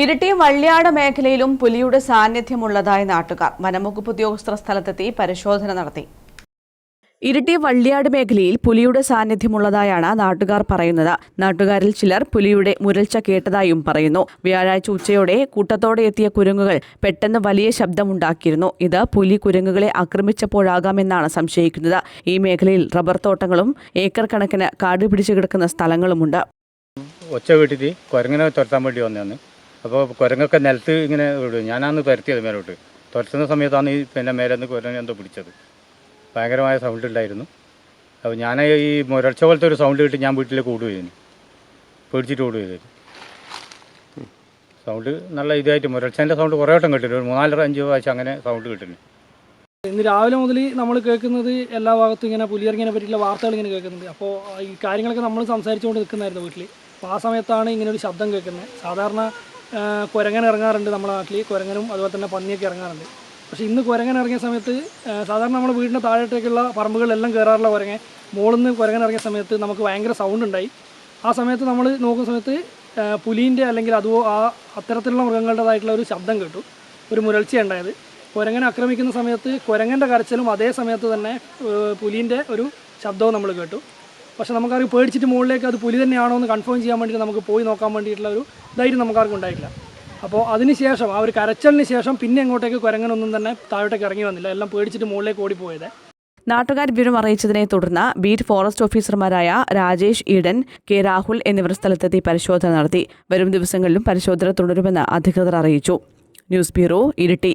ഇരിട്ടി വള്ളിയാട് മേഖലയിലും പുലിയുടെ സാന്നിധ്യമുള്ളതായി നാട്ടുകാർ. വനംവകുപ്പ് ഉദ്യോഗസ്ഥർ സ്ഥലത്തെത്തി പരിശോധന നടത്തി. ഇരിട്ടി വള്ളിയാട് മേഖലയിൽ പുലിയുടെ സാന്നിധ്യമുള്ളതായാണ് നാട്ടുകാർ പറയുന്നത്. നാട്ടുകാരിൽ ചിലർ പുലിയുടെ മുരൾച്ച കേട്ടതായും പറയുന്നു. വ്യാഴാഴ്ച ഉച്ചയോടെ കൂട്ടത്തോടെ എത്തിയ കുരങ്ങുകൾ പെട്ടെന്ന് വലിയ ശബ്ദമുണ്ടാക്കിയിരുന്നു. ഇത് പുലി കുരങ്ങുകളെ ആക്രമിച്ചപ്പോഴാകാമെന്നാണ് സംശയിക്കുന്നത്. ഈ മേഖലയിൽ റബ്ബർ തോട്ടങ്ങളും ഏക്കർ കണക്കിന് കാട് പിടിച്ചു കിടക്കുന്ന സ്ഥലങ്ങളുമുണ്ട്. ഒച്ച വീട്ടിൽ കുരങ്ങനെ തുരത്താൻ വേണ്ടി വന്നതാണ്. അപ്പോൾ കുരങ്ങൊക്കെ നിലത്ത് ഇങ്ങനെ വിടും. ഞാനാണ് തുരത്തിയത് മേലോട്ട്. തുരത്തുന്ന സമയത്താണ് പിന്നെ മേലെ നിന്ന് കുരങ്ങ് എന്തോ പിടിച്ചത്. ഭയങ്കരമായ സൗണ്ട് ഉണ്ടായിരുന്നു. അപ്പോൾ ഞാൻ ഈ മുരൾച്ച പോലത്തെ ഒരു സൗണ്ട് കിട്ടി ഞാൻ വീട്ടിലേക്ക് ഓടുകയായിരുന്നു. പേടിച്ചിട്ട് ഓടുകയായിരുന്നു. സൗണ്ട് നല്ല ഇതായിട്ട് മുരൾച്ചേൻ്റെ സൗണ്ട് കുറേ വട്ടം കിട്ടുന്നു. ഒരു 4-5 പ്രാവശ്യം അങ്ങനെ സൗണ്ട് കിട്ടുന്നു. ഇന്ന് രാവിലെ മുതൽ നമ്മൾ കേൾക്കുന്നത് എല്ലാ ഭാഗത്തും ഇങ്ങനെ പുലിയിറങ്ങിനെ പറ്റിയുള്ള വാർത്തകൾ ഇങ്ങനെ കേൾക്കുന്നുണ്ട്. അപ്പോൾ ഈ കാര്യങ്ങളൊക്കെ നമ്മൾ സംസാരിച്ചുകൊണ്ട് നിൽക്കുന്നായിരുന്നു വീട്ടിൽ. അപ്പോൾ ആ സമയത്താണ് ഇങ്ങനെ ഒരു ശബ്ദം കേൾക്കുന്നത്. സാധാരണ കുരങ്ങൻ ഇറങ്ങാറുണ്ട് നമ്മുടെ നാട്ടിൽ. കുരങ്ങനും അതുപോലെ തന്നെ പന്നിയൊക്കെ ഇറങ്ങാറുണ്ട്. പക്ഷേ ഇന്ന് കുരങ്ങൻ ഇറങ്ങിയ സമയത്ത് സാധാരണ നമ്മുടെ വീടിൻ്റെ താഴോട്ടേക്കുള്ള പറമ്പുകളിലെല്ലാം കയറാറുള്ള കുരങ്ങൻ മുകളിൽ നിന്ന് കുരങ്ങൻ ഇറങ്ങിയ സമയത്ത് നമുക്ക് ഭയങ്കര സൗണ്ട് ഉണ്ടായി. ആ സമയത്ത് നമ്മൾ നോക്കുന്ന സമയത്ത് പുലീൻ്റെ അല്ലെങ്കിൽ അത്തരത്തിലുള്ള മൃഗങ്ങളുടേതായിട്ടുള്ള ഒരു ശബ്ദം കേട്ടു. ഒരു മുരൾച്ചയുണ്ടായത്. കുരങ്ങനെ ആക്രമിക്കുന്ന സമയത്ത് കുരങ്ങൻ്റെ കരച്ചിലും അതേ സമയത്ത് തന്നെ പുലീൻ്റെ ഒരു ശബ്ദവും നമ്മൾ കേട്ടു. പക്ഷേ നമുക്കത് പേടിച്ചിട്ട് മുകളിലേക്ക് അത് പുലി തന്നെയാണോ എന്ന് കൺഫേം ചെയ്യാൻ വേണ്ടിയിട്ട് നമുക്ക് പോയി നോക്കാൻ വേണ്ടിയിട്ടുള്ള ഒരു ധൈര്യം നമുക്കാർക്കും ഉണ്ടായിട്ടില്ല. അപ്പോൾ അതിനുശേഷം ആ ഒരു കരച്ചലിന് ശേഷം പിന്നെ എങ്ങോട്ടേക്ക് കുരങ്ങനൊന്നും തന്നെ താഴോട്ടേക്ക് ഇറങ്ങി വന്നില്ല. എല്ലാം പേടിച്ചിട്ട് മുകളിലേക്ക് ഓടിപ്പോയത്. നാട്ടുകാർ വിവരം അറിയിച്ചതിനെ തുടർന്ന് ബീറ്റ് ഫോറസ്റ്റ് ഓഫീസർമാരായ രാജേഷ് ഈഡൻ, കെ രാഹുൽ എന്നിവർ സ്ഥലത്തെത്തി പരിശോധന നടത്തി. വരും ദിവസങ്ങളിലും പരിശോധന തുടരുമെന്ന് അധികൃതർ അറിയിച്ചു. News bureau, Iritty.